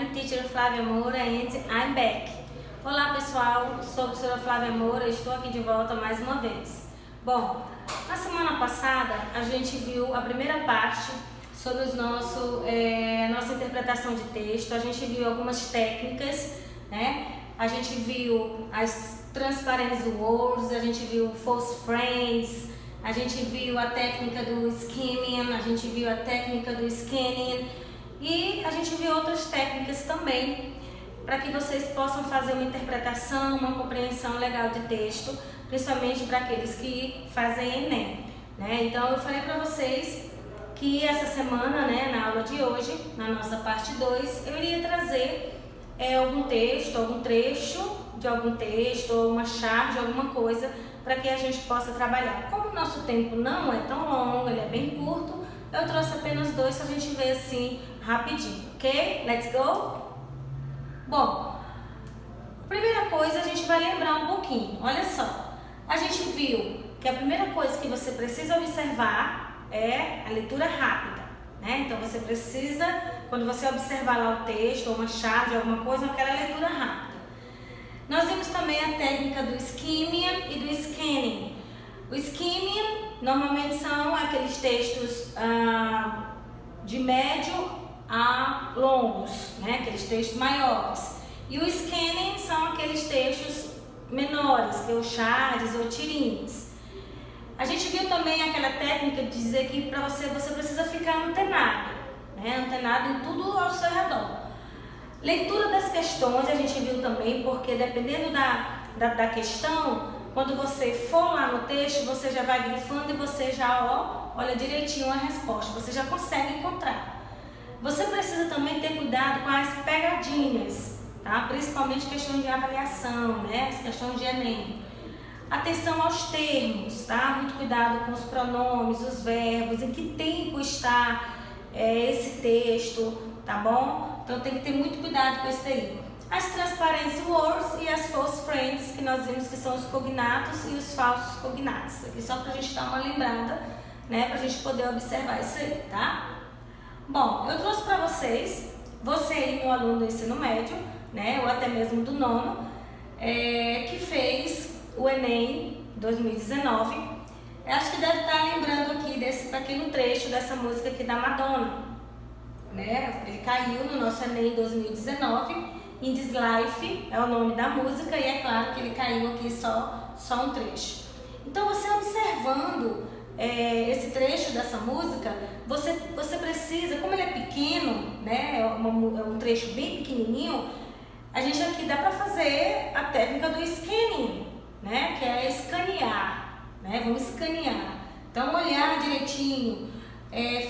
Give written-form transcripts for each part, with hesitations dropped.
I'm Teacher Flávia Moura and I'm back. Olá pessoal, sou a professora Flávia Moura e estou aqui de volta mais uma vez. Bom, na semana passada a gente viu a primeira parte sobre nossa interpretação de texto, a gente viu algumas técnicas, né? A gente viu as transparent words, a gente viu false friends, a gente viu a técnica do skimming, a gente viu a técnica do scanning e a gente viu outras técnicas também para que vocês possam fazer uma interpretação, uma compreensão legal de texto, principalmente para aqueles que fazem Enem, né? Então eu falei para vocês que essa semana, né, na aula de hoje, na nossa parte 2, eu iria trazer algum texto, algum trecho de algum texto, ou uma charge, alguma coisa, para que a gente possa trabalhar. Como o nosso tempo não é tão longo, ele é bem curto, eu trouxe apenas 2 para a gente ver assim rapidinho, ok? Let's go? Bom, primeira coisa a gente vai lembrar um pouquinho, olha só, a gente viu que a primeira coisa que você precisa observar é a leitura rápida, né? Então você precisa, quando você observar lá o texto, ou uma charge, alguma coisa, aquela leitura rápida. Nós vimos também a técnica do skimming e do scanning. O skimming normalmente são aqueles textos de médio a longos, né? Aqueles textos maiores. E o scanning são aqueles textos menores, que é o charges ou tirinhas. A gente viu também aquela técnica de dizer que para você precisa ficar antenado, né? Antenado em tudo ao seu redor. Leitura das questões a gente viu também, porque dependendo da questão, quando você for lá no texto, você já vai grifando e você já olha direitinho a resposta, você já consegue encontrar. Você precisa também ter cuidado com as pegadinhas, tá? Principalmente questões de avaliação, né? As questões de Enem. Atenção aos termos, tá? Muito cuidado com os pronomes, os verbos, em que tempo está esse texto, tá bom? Então tem que ter muito cuidado com isso daí. As transparent words e as false friends, que nós vimos que são os cognatos e os falsos cognatos. Aqui só pra gente dar uma lembrada, né? Pra gente poder observar isso aí, tá? Bom, eu trouxe pra vocês, você aí, meu aluno do ensino médio, né? Ou até mesmo do nono, que fez o Enem 2019. Eu acho que deve estar lembrando aqui desse pequeno trecho dessa música aqui da Madonna. Né? Ele caiu no nosso Enem 2019, In This Life é o nome da música e é claro que ele caiu aqui só um trecho. Então você observando esse trecho dessa música, você precisa, como ele é pequeno, né? É um trecho bem pequenininho, a gente aqui dá para fazer a técnica do scanning, né? Que é escanear, né? Vamos escanear. Então olhar direitinho,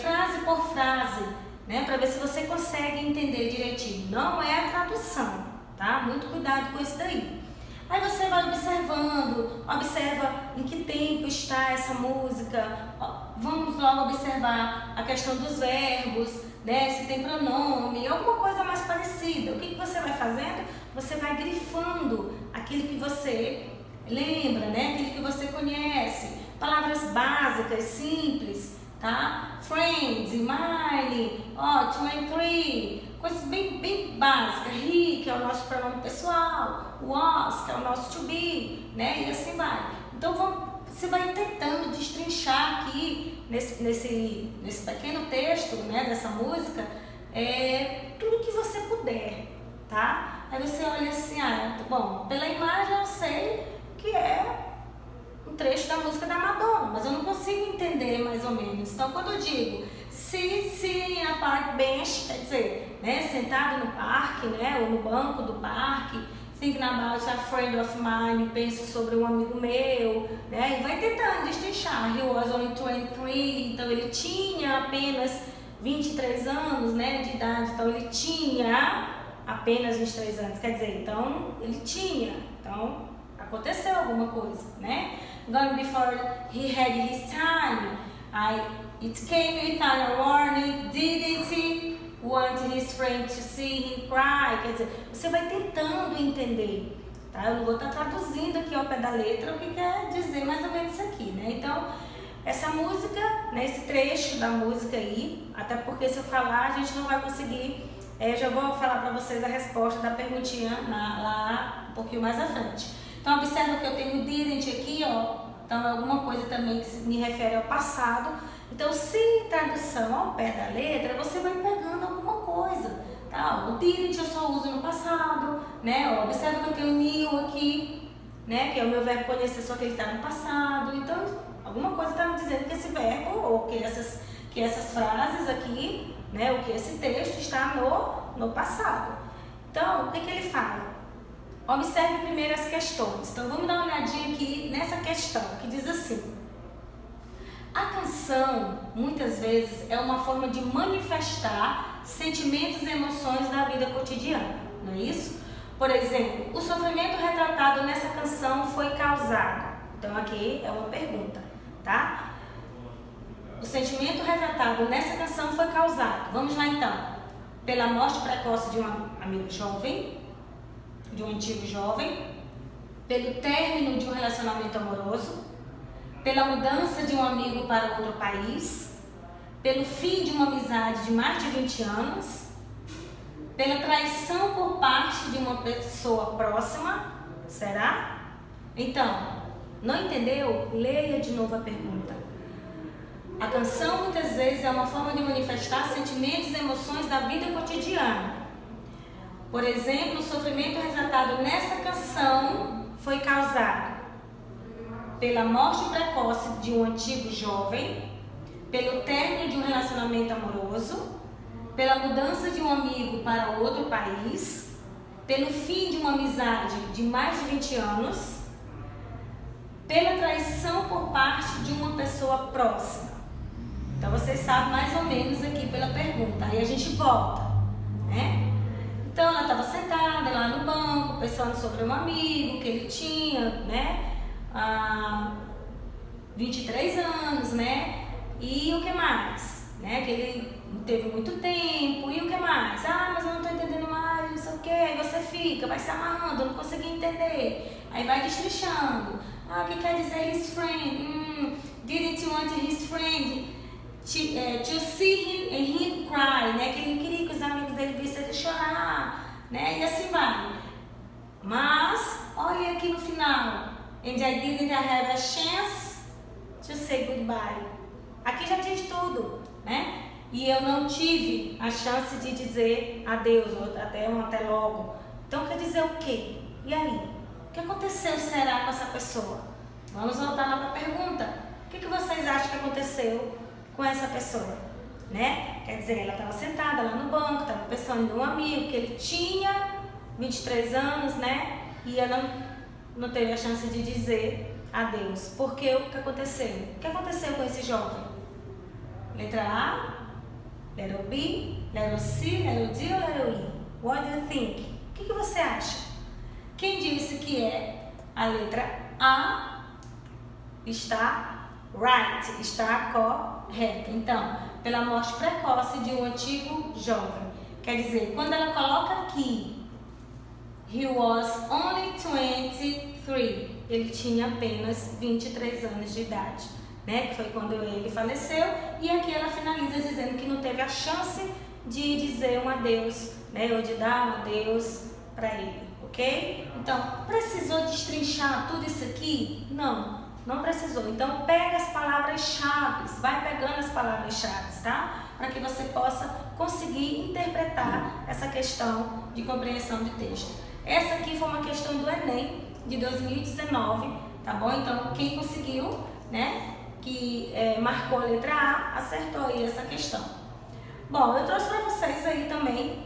frase por frase, né, para ver se você consegue entender direitinho. Não é a tradução, tá? Muito cuidado com isso daí. Aí você vai observando, observa em que tempo está essa música. Vamos logo observar a questão dos verbos, né? Se tem pronome, alguma coisa mais parecida. O que você vai fazendo? Você vai grifando aquilo que você lembra, né? Aquilo que você conhece. Palavras básicas, simples, tá? Friends, Miley, 23, coisas bem básicas. He, que é o nosso pronome pessoal, was, que é o nosso to be, né? E assim vai. Então você vai tentando destrinchar aqui nesse pequeno texto, né, dessa música, tudo que você puder, tá? Aí você olha assim, bom, pela imagem eu sei que é um trecho da música da Madonna, mas eu não consigo entender mais ou menos. Então, quando eu digo sitting in a park bench, quer dizer, né, sentado no parque, né, ou no banco do parque, thinking about a friend of mine, penso sobre um amigo meu, né, e vai tentando destrinchar. He was only 23, então ele tinha apenas 23 anos, né, de idade, então ele tinha apenas 23 anos, quer dizer, então ele tinha, então aconteceu alguma coisa, né? Gone before he had his time, it came without a warning, didn't he want his friend to see him cry? Quer dizer, você vai tentando entender, tá? Eu não vou estar traduzindo aqui ao pé da letra o que quer dizer mais ou menos isso aqui, né? Então, essa música, né, esse trecho da música aí, até porque se eu falar a gente não vai conseguir Eu já vou falar para vocês a resposta da perguntinha lá um pouquinho mais à frente. Então, observa que eu tenho didn't aqui, ó. Então, é alguma coisa também que me refere ao passado. Então, se tradução ao pé da letra, você vai pegando alguma coisa, tá? O didn't eu só uso no passado, né? Ó, observa que eu tenho knew aqui, né? Que é o meu verbo conhecer, só que ele está no passado. Então, alguma coisa está me dizendo que esse verbo, ou que essas frases aqui, né? O que esse texto está no passado. Então, o que ele fala? Observe primeiro as questões. Então, vamos dar uma olhadinha aqui nessa questão, que diz assim: a canção, muitas vezes, é uma forma de manifestar sentimentos e emoções da vida cotidiana, não é isso? Por exemplo, o sofrimento retratado nessa canção foi causado. Então, aqui é uma pergunta, tá? O sentimento retratado nessa canção foi causado. Vamos lá, então. Pela morte precoce de um amigo jovem, de um antigo jovem, pelo término de um relacionamento amoroso, pela mudança de um amigo para outro país, pelo fim de uma amizade de mais de 20 anos, pela traição por parte de uma pessoa próxima, será? Então, não entendeu? Leia de novo a pergunta. A canção muitas vezes é uma forma de manifestar sentimentos e emoções da vida cotidiana. Por exemplo, o sofrimento retratado nessa canção foi causado pela morte precoce de um antigo jovem, pelo término de um relacionamento amoroso, pela mudança de um amigo para outro país, pelo fim de uma amizade de mais de 20 anos, pela traição por parte de uma pessoa próxima. Então, vocês sabem mais ou menos aqui pela pergunta. Aí a gente volta, né? Então, ela estava sentada lá no banco, pensando sobre um amigo que ele tinha, né? 23 anos, né? E o que mais? Né? Que ele não teve muito tempo. E o que mais? Mas eu não estou entendendo mais, não sei o que. Aí você fica, vai se amarrando, eu não consegui entender. Aí vai destrinchando. O que quer dizer his friend? Didn't you want his friend to see him cry, né? Que ele não queria que os amigos dele vissem ele chorar, né? E assim vai. Mas, olha aqui no final. And I didn't have a chance to say goodbye. Aqui já diz tudo, né? E eu não tive a chance de dizer adeus, ou até logo. Então quer dizer o quê? E aí? O que aconteceu, será, com essa pessoa? Vamos voltar lá para a pergunta. O que vocês acham que aconteceu com essa pessoa? Né? Quer dizer, ela estava sentada lá no banco, estava pensando em um amigo que ele tinha 23 anos, né? E ela não teve a chance de dizer adeus. Porque o que aconteceu? O que aconteceu com esse jovem? Letra A, letra B, letra C, letra D ou letra I? What do you think? O que você acha? Quem disse que é a letra A está right, está correta. Então, pela morte precoce de um antigo jovem. Quer dizer, quando ela coloca aqui, he was only 23, ele tinha apenas 23 anos de idade, né? Que foi quando ele faleceu. E aqui ela finaliza dizendo que não teve a chance de dizer um adeus, né? Ou de dar um adeus para ele, ok? Então, precisou destrinchar tudo isso aqui? Não precisou. Então, pega as palavras-chave, vai pegando as palavras-chave, tá? Para que você possa conseguir interpretar essa questão de compreensão de texto. Essa aqui foi uma questão do Enem de 2019, tá bom? Então, quem conseguiu, né, que marcou a letra A, acertou aí essa questão. Bom, eu trouxe para vocês aí também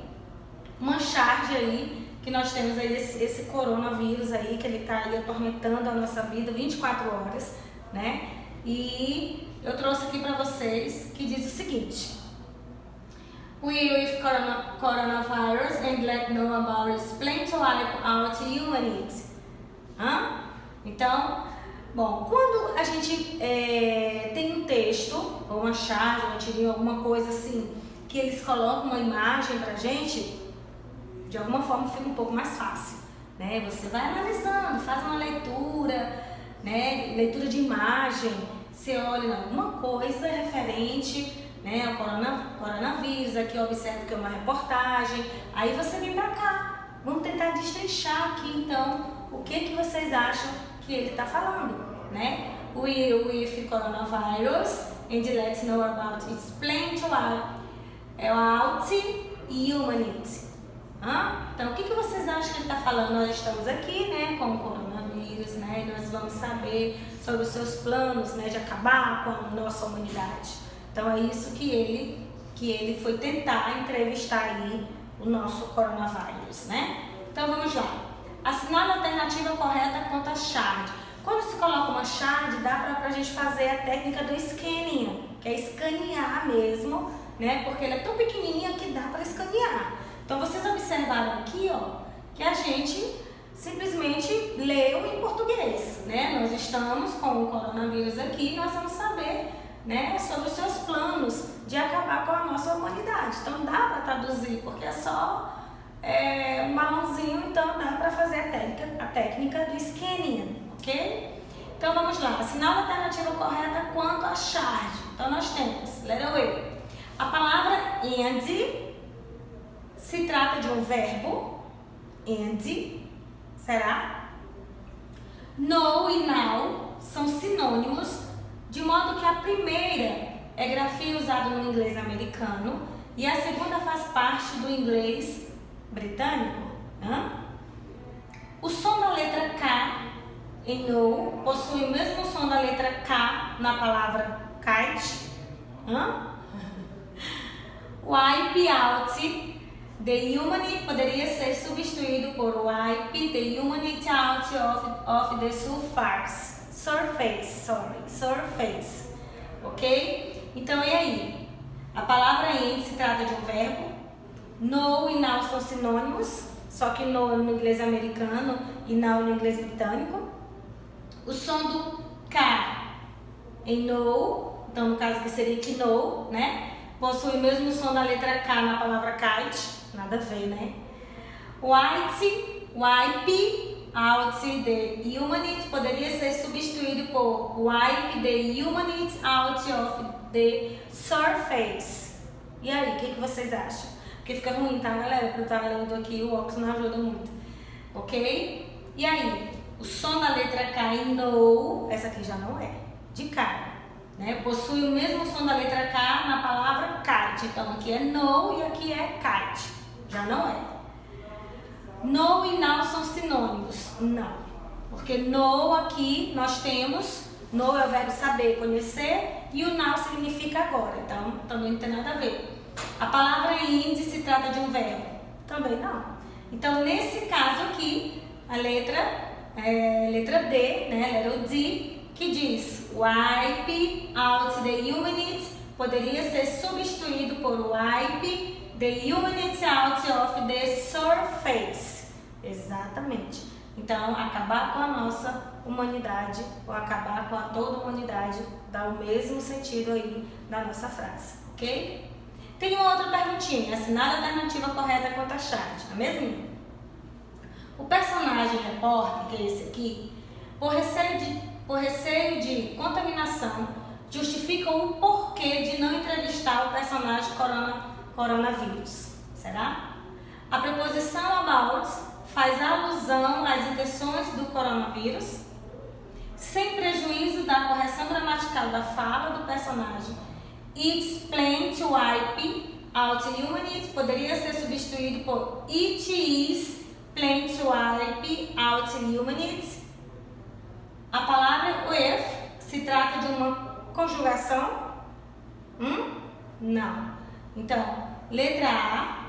uma charge aí, que nós temos aí esse coronavírus aí, que ele está aí atormentando a nossa vida 24 horas, né? E eu trouxe aqui para vocês, que diz o seguinte: We with coronavirus and let know about its plan to wipe out humanity. Então, bom, quando a gente tem um texto, ou uma charge, uma tirinha, alguma coisa assim, que eles colocam uma imagem pra gente, de alguma forma fica um pouco mais fácil, né? Você vai analisando, faz uma leitura, né? Leitura de imagem, você olha alguma coisa referente, né? O coronavírus, aqui observa que é uma reportagem. Aí você vem pra cá. Vamos tentar destrinchar aqui, então, o que vocês acham que ele está falando, né? With coronavirus, and let's know about explain to out humanity. Então, o que vocês acham que ele está falando? Nós estamos aqui, né, com o coronavírus, né, e nós vamos saber sobre os seus planos, né, de acabar com a nossa humanidade. Então, é isso que ele foi tentar entrevistar aí o nosso coronavírus, né? Então, vamos lá. Assinale a alternativa correta quanto a shard. Quando se coloca uma shard, dá pra gente fazer a técnica do scanning, que é escanear mesmo, né? Porque ela é tão pequenininha que dá para escanear. Então, vocês observaram aqui, ó, que a gente simplesmente leu em português, né? Nós estamos com o coronavírus aqui e nós vamos saber, né, sobre os seus planos de acabar com a nossa humanidade. Então, dá para traduzir, porque é só um balãozinho, então dá para fazer a técnica do scanning, ok? Então, vamos lá. Assinale a alternativa correta quanto a shard. Então, nós temos, letra A. A palavra and se trata de um verbo, and, será? No e now são sinônimos, de modo que a primeira é grafia usado no inglês americano e a segunda faz parte do inglês britânico. O som da letra K em no possui o mesmo som da letra K na palavra kite. Wipe out the humanity poderia ser substituído por wipe the humanity out of the surface, ok? Então, e aí? A palavra in se trata de um verbo, no e now são sinônimos, só que no inglês americano e now no inglês britânico. O som do K em no, então no caso que seria que no, né? Possui o mesmo som da letra K na palavra kite, nada a ver, né? Wipe out the humanity poderia ser substituído por wipe the humanity out of the surface. E aí, o que vocês acham? Porque fica ruim, tá, galera? Porque eu tava lendo aqui, o óculos não ajuda muito, ok? E aí, o som da letra K em no, essa aqui já não é, de cara, né? Possui o mesmo som da letra K na palavra kite. Então, aqui é no e aqui é kite. Já não é. No e now são sinônimos? Não. Porque no aqui nós temos, no é o verbo saber, conhecer, e o now significa agora. Então, também não tem nada a ver. A palavra in se trata de um verbo? Também não. Então, nesse caso aqui, a letra D, né? Letra D, que diz wipe out the humanity poderia ser substituído por wipe the humanity out of the surface. Exatamente. Então, acabar com a nossa humanidade ou acabar com a toda humanidade dá o mesmo sentido aí da nossa frase, ok? Tem uma outra perguntinha. Assinale a alternativa correta quanto a chat, não é mesmo? O personagem repórter, que é esse aqui, por receio de contaminação, justifica o porquê de não entrevistar o personagem coronavírus. Será? A preposição about faz alusão às intenções do coronavírus, sem prejuízo da correção gramatical da fala do personagem. It's plain to wipe out humanity poderia ser substituído por it is plain to wipe out humanity. A palavra with se trata de uma conjugação? Não. Então, letra A,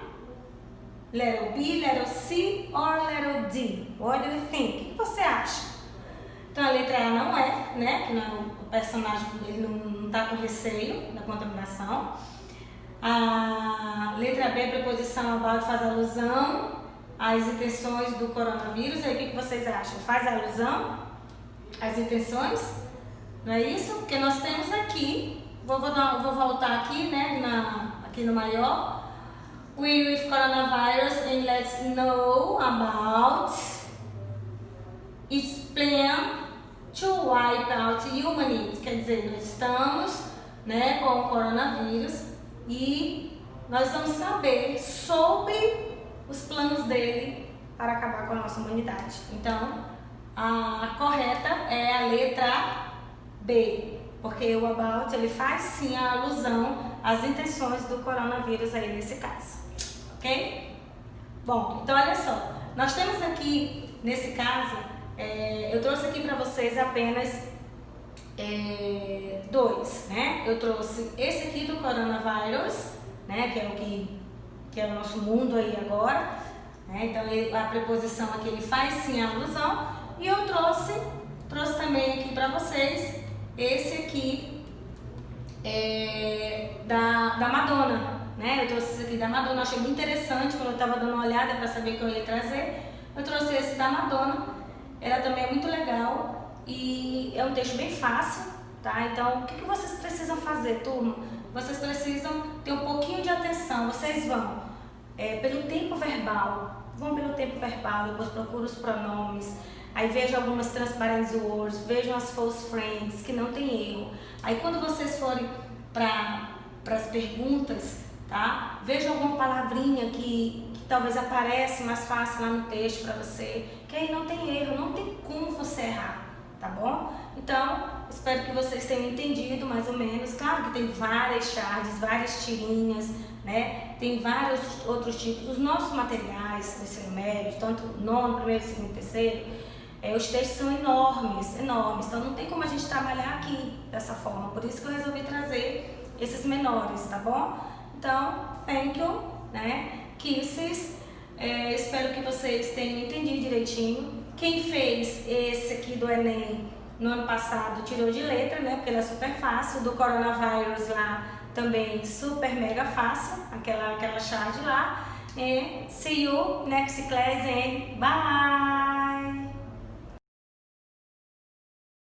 letra B, letra C ou letra D? What do you think? O que você acha? Então, a letra A não é, né? Que não é o personagem, ele não está com receio da contaminação. A letra B, a preposição about faz alusão às intenções do coronavírus. Aí, o que vocês acham? Faz alusão às intenções? Não é isso? Porque nós temos aqui, vou voltar aqui, né, aqui no maior. We with coronavirus and let's know about its plan to wipe out humanity. Quer dizer, nós estamos, né, com o coronavírus, e nós vamos saber sobre os planos dele para acabar com a nossa humanidade. Então, a correta é a letra B, porque o about ele faz sim a alusão às intenções do coronavírus aí nesse caso, ok? Bom, então olha só, nós temos aqui nesse caso, eu trouxe aqui para vocês apenas dois, né? Eu trouxe esse aqui do coronavírus, né? Que é o nosso mundo aí agora, né? Então a preposição aqui ele faz sim a alusão, e eu trouxe também aqui para vocês esse aqui da Madonna, né? Eu trouxe esse aqui da Madonna, achei muito interessante quando eu estava dando uma olhada para saber que eu ia trazer. Eu trouxe esse da Madonna, ela também é muito legal. E é um texto bem fácil, tá? Então, o que vocês precisam fazer, turma? Vocês precisam ter um pouquinho de atenção. Vocês vão pelo tempo verbal, depois procuram os pronomes, aí vejam algumas transparent words, vejam as false friends, que não tem erro. Aí quando vocês forem para as perguntas, tá? Vejam alguma palavrinha que talvez aparece mais fácil lá no texto para você, que aí não tem erro, não tem como você errar. Tá bom? Então, espero que vocês tenham entendido mais ou menos. Claro que tem várias charges, várias tirinhas, né? Tem vários outros tipos. Os nossos materiais do ensino médio, tanto nono, primeiro, segundo e terceiro, os textos são enormes. Então, não tem como a gente trabalhar aqui dessa forma. Por isso que eu resolvi trazer esses menores, tá bom? Então, thank you, né? Kisses. Espero que vocês tenham entendido direitinho. Quem fez esse aqui do Enem no ano passado tirou de letra, né? Porque ele é super fácil. Do coronavírus lá também super mega fácil, aquela charge lá. See you next class and bye!